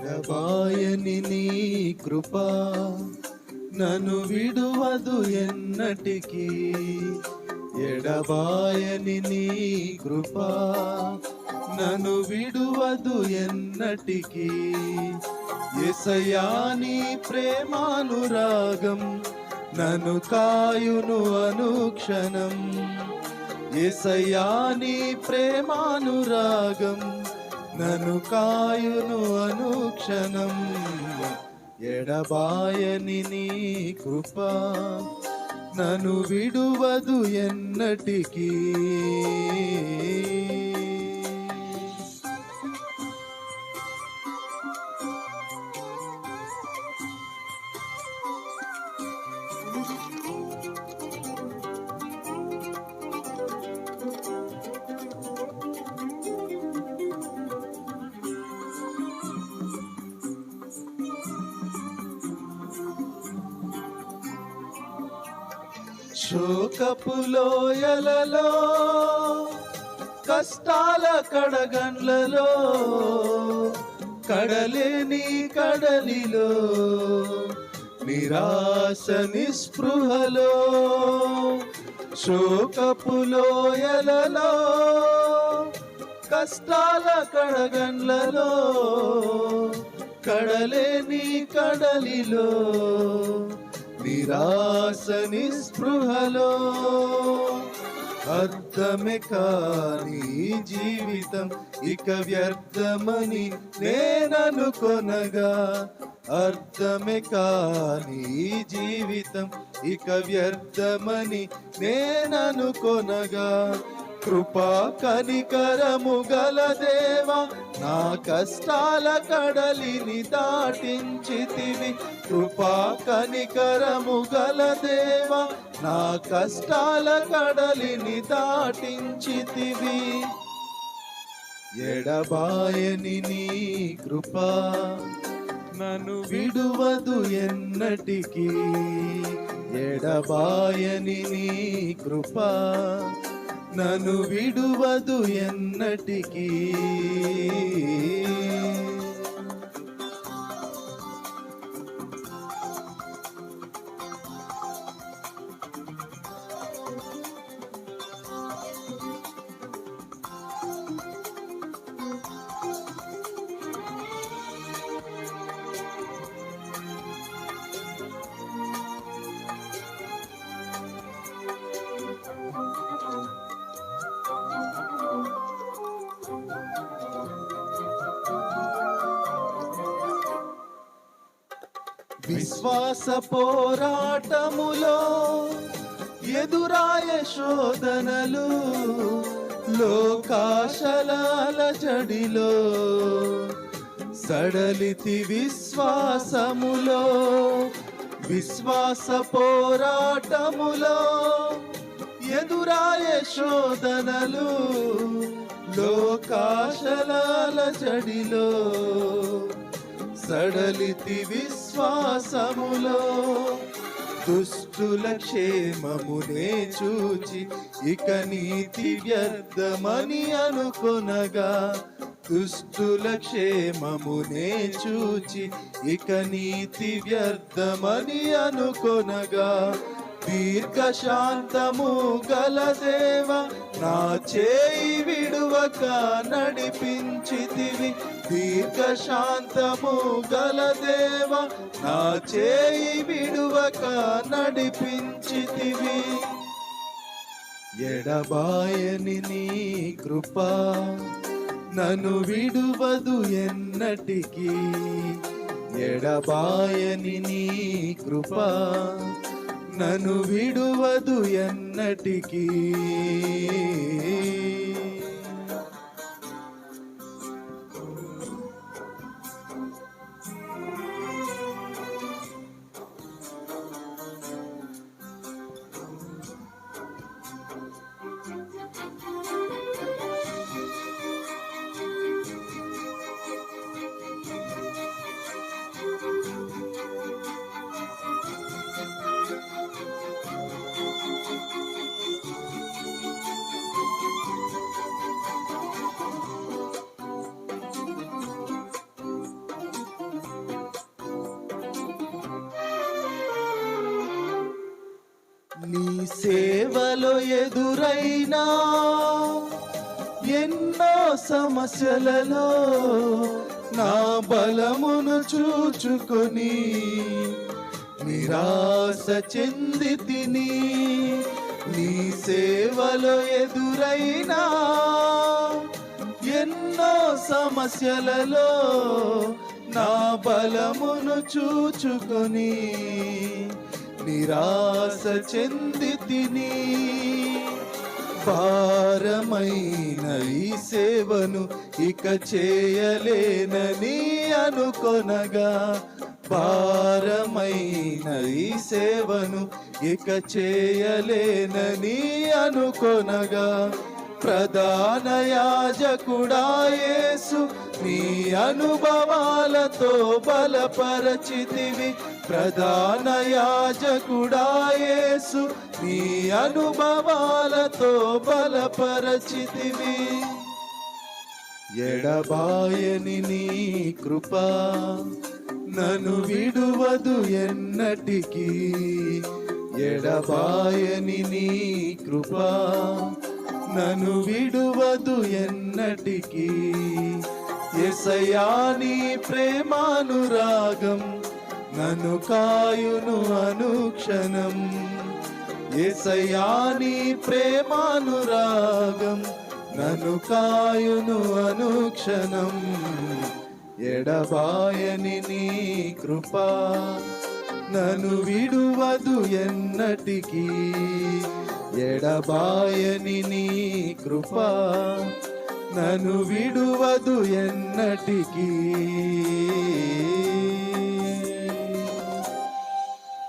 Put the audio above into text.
ఎడబాయని నీ కృప నన్ను విడువదు ఎన్నటికీ. ఎడబాయని నీ కృప నన్ను విడువదు ఎన్నటికీ. యేసయ్యా నీ ప్రేమానురాగం నన్ను కాయును అనుక్షణం. యేసయ్యా నీ ప్రేమానురాగం నన్ను కాయును అనుక్షణం. ఎడబాయని నీ కృప నన్ను విడువదు ఎన్నటికీ. శోకపు లోయలలో కష్టాల కడగండ్లలో కడలేని కడలిలో నిరాశ నిస్పృహలో. శోకపు లోయలలో కష్టాల కడగండ్లలో కడలేని కడలిలో నిరాశ నిస్పృహలో. అర్థమే కాని జీవితం ఇక వ్యర్థమని నేననుకొనగా. అర్థమే కాని జీవితం ఇక వ్యర్థమని నేననుకొనగా. కృపా కనికరము గల దేవా నా కష్టాల కడలిని దాటించితివి. కృపా కనికరము గల దేవా నా కష్టాల కడలిని దాటించితివి. ఎడబాయని నీ కృప నన్ను విడువదు ఎన్నటికీ. ఎడబాయని నీ కృప నన్ను విడువదు ఎన్నటికీ. విశ్వాస పోరాటములో ఎదురాయ శోధనలు లోకాశలాల జడిలో సడలితి విశ్వాసములో. విశ్వాస పోరాటములో ఎదురాయ శోధనలు లోకాశలాల జడిలో సడలితి విశ్వాసములో. దుష్టుల క్షేమమునే చూచి ఇక నీతి వ్యర్థమని అనుకొనగా. దుష్టుల క్షేమమునే చూచి ఇక నీతి వ్యర్థమని అనుకొనగా. దీర్ఘశాంతము గల దేవా నా చేయి విడువక నడిపించితివి. దీర్ఘశాంతము గల దేవా నా చేయి విడువక నడిపించితివి. ఎడబాయని నీ కృప నన్ను విడువదు ఎన్నటికీ. ఎడబాయని నీ కృప నన్ను విడువదు ఎన్నటికీ. సేవలో ఎదురైనా ఎన్నో సమస్యలలో నా బలమును చూచుకొని నిరాశ చెంది తిని. నీ సేవలో ఎదురైనా ఎన్నో సమస్యలలో నా బలమును చూచుకొని నిరాశ చెంది తిని. భారమైన ఈ సేవను ఇక చేయలేనని అనుకొనగా, భారమైన ఈ సేవను ఇక చేయలేనని అనుకొనగా, ప్రధాన యాజకుడా యేసు నీ అనుభవాలతో బలపరచితివి. ప్రధాన యాజకుడా యేసు నీ అనుభవాలతో బలపరచితివి. ఎడబాయని నీ కృప నన్ను విడువదు ఎన్నటికీ. ఎడబాయని నీ కృప నన్ను విడువదు ఎన్నటికీ. యేసయ్యా నీ ప్రేమానురాగం నన్ను కాయును అనుక్షణం. యేసయ్యా నీ ప్రేమానురాగం నన్ను కాయును అనుక్షణం. ఎడబాయని నీ కృప నన్ను విడువదు ఎన్నటికీ. ఎడబాయని నీ కృప నన్ను విడువదు ఎన్నటికీ.